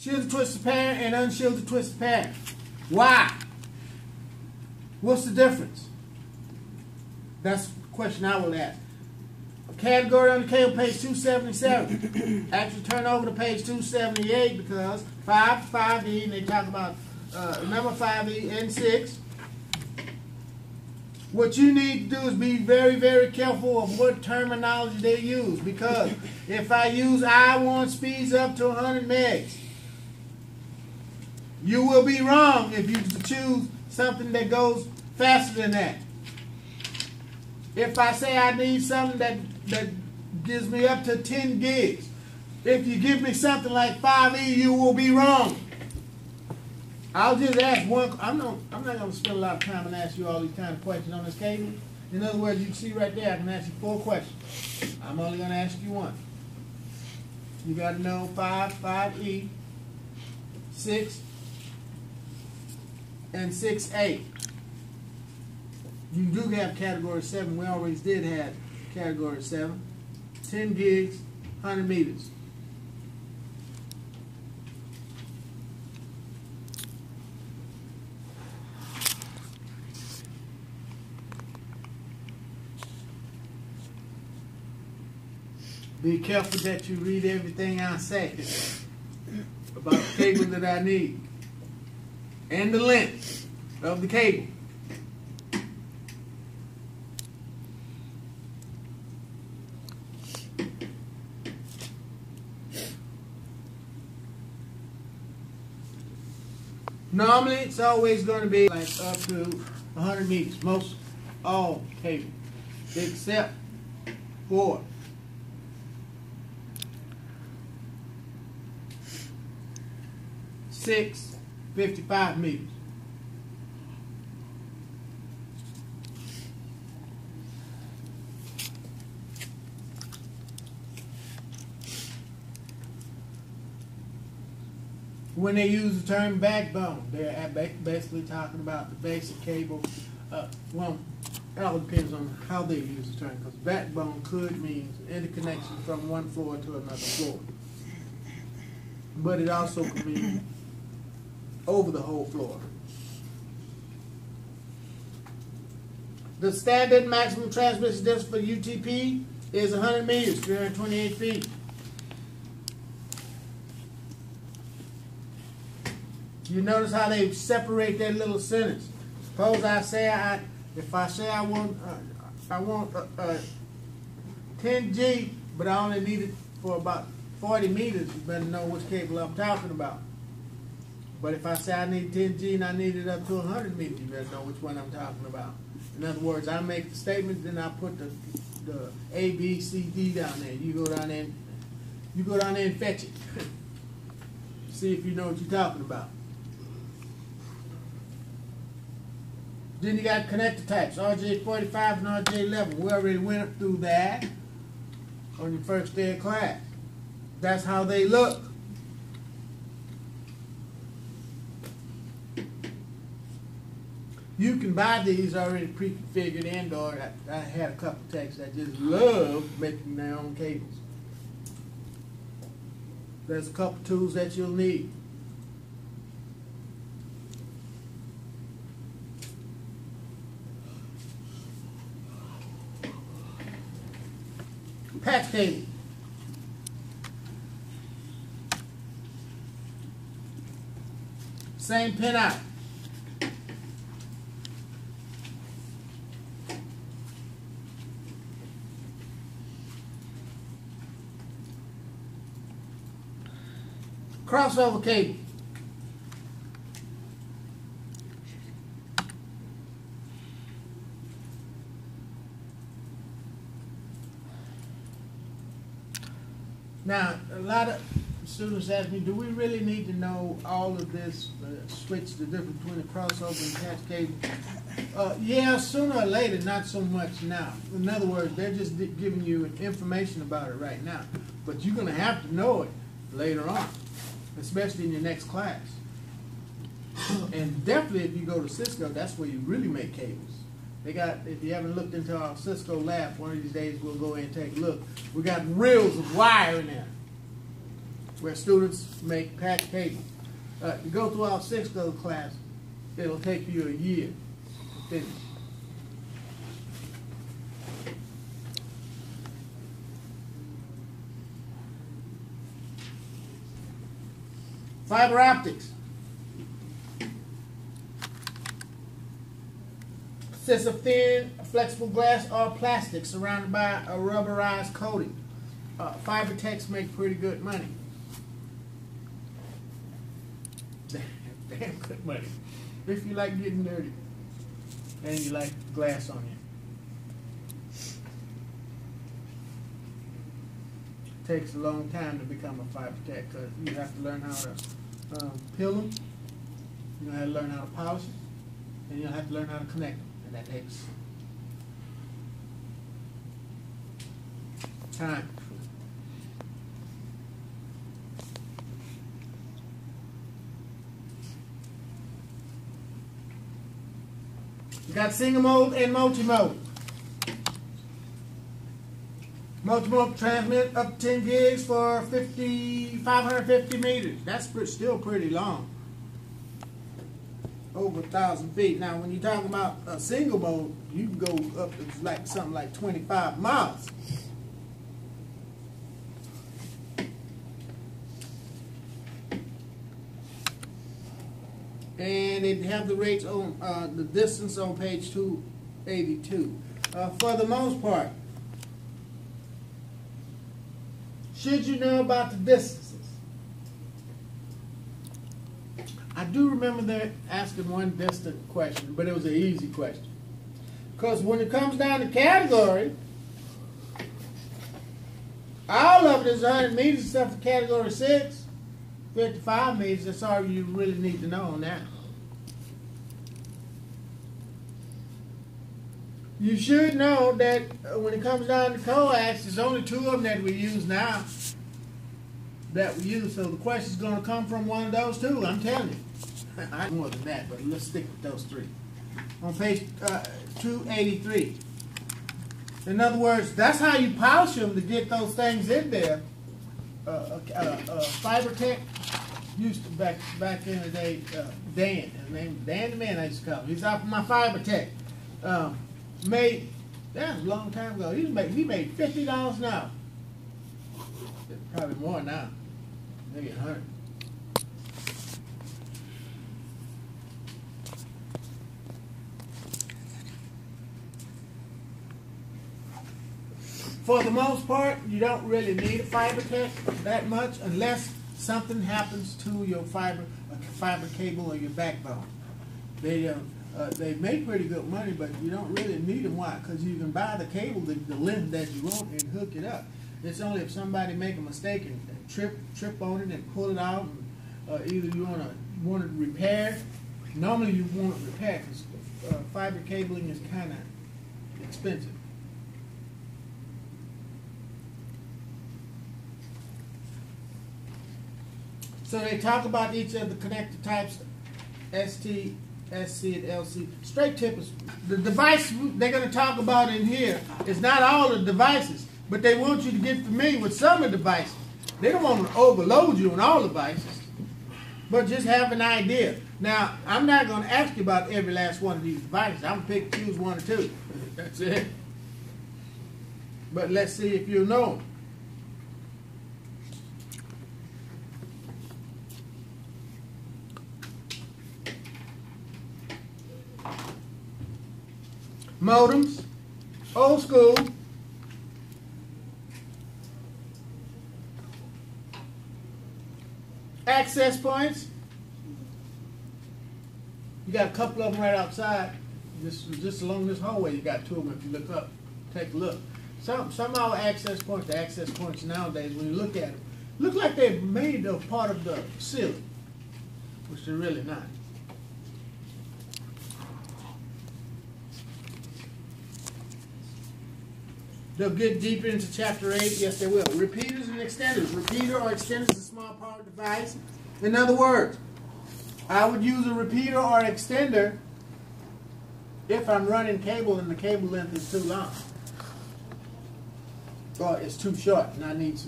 shielded twisted pair and unshielded twisted pair. Why? What's the difference? That's the question I will ask. Category on the cable, page 277. Actually turn over to page 278 because 5E, and they talk about number 5E and 6. What you need to do is be very, very careful of what terminology they use, because if I use I want speeds up to 100 megs, you will be wrong if you choose something that goes faster than that. If I say I need something that gives me up to 10 gigs, if you give me something like 5E, you will be wrong. I'll just ask one. I'm not going to spend a lot of time and ask you all these kind of questions on this cable. In other words, you can see right there, I can ask you 4 questions. I'm only going to ask you one. You got to know 5E, 6, and 6A. You do have category 7. We always did have category 7. 10 gigs, 100 meters. Be careful that you read everything I say about the cable that I need and the length of the cable. Normally, it's always going to be like up to 100 meters, most all cable, except for 55 meters. When they use the term backbone, they're basically talking about the basic cable. Well, it all depends on how they use the term, because backbone could mean interconnection from one floor to another floor. But it also could mean over the whole floor. The standard maximum transmission distance for UTP is 100 meters, 328 feet. You notice how they separate that little sentence. Suppose I say if I say I want 10G, but I only need it for about 40 meters, you better know which cable I'm talking about. But if I say I need 10G and I need it up to 100 meters, you better know which one I'm talking about. In other words, I make the statement, then I put the A, B, C, D down there. You go down there and fetch it. See if you know what you're talking about. Then you got connector types, RJ45 and RJ11. We already went through that on your first day of class. That's how they look. You can buy these already pre-configured, and or I had a couple of techs that just love making their own cables. There's a couple tools that you'll need. Patch cable. Same pin out. Crossover cable. Now, a lot of students ask me, do we really need to know all of this, switch the difference between a crossover and patch cable? Yeah, sooner or later, not so much now. In other words, they're just giving you information about it right now. But you're going to have to know it later on, especially in your next class. And definitely if you go to Cisco, that's where you really make cables. They got, if you haven't looked into our Cisco lab, one of these days we'll go in and take a look. We got reels of wire in there. where students make patch cable. To go through our 6th grade class, it'll take you a year to finish. Fiber optics consists of thin, flexible glass or plastic surrounded by a rubberized coating. Fiber techs make pretty good money. Damn good money. If you like getting dirty and you like glass on you. It takes a long time to become a fiber tech because you have to learn how to peel them, you have to learn how to polish them, and you have to learn how to connect them. And that takes time. You got single mode and multi-mode. Multi-mode transmit up to 10 gigs for 550 meters. That's still pretty long. Over 1,000 feet. Now, when you're talking about a single mode, you can go up to like something like 25 miles. And they have the rates on the distance on page 282. For the most part, should you know about the distances? I do remember them asking one distant question, but it was an easy question. Because when it comes down to category, all of it is 100 meters except for category 6. 55 meters, that's all you really need to know on that. You should know that when it comes down to coax, there's only 2 of them that we use now. So the question's going to come from one of those 2, I'm telling you. I more than that, but let's stick with those 3. On page 283. In other words, that's how you polish them to get those things in there. Fiber tech used to back in the day, Dan, his name was Dan the Man, I used to call him. He's off of my fiber tech. That was a long time ago. He made $50 an hour. Probably more now, maybe 100. For the most part, you don't really need a fiber tech that much unless something happens to your fiber cable or your backbone. They make pretty good money, but you don't really need them. Why? Because you can buy the cable the length that you want and hook it up. It's only if somebody make a mistake and trip on it and pull it out, and, either you want it repaired. Normally you want it repaired because fiber cabling is kind of expensive. So they talk about each of the connector types, ST, SC, and LC. Straight tip is the device they're going to talk about in here is not all the devices, but they want you to get familiar with some of the devices. They don't want to overload you on all devices, but just have an idea. Now, I'm not going to ask you about every last one of these devices. I'm going to choose 1 or 2. That's it. But let's see if you know them. Modems, old school, access points. You got a couple of them right outside. Just along this hallway, you got 2 of them. If you look up, take a look. Some of our access points, the access points nowadays, when you look at them, look like they're made of part of the ceiling, which they're really not. They'll get deeper into chapter 8. Yes, they will. Repeaters and extenders. Repeater or extender is a small power device. In other words, I would use a repeater or extender if I'm running cable and the cable length is too long. Or it's too short and I need some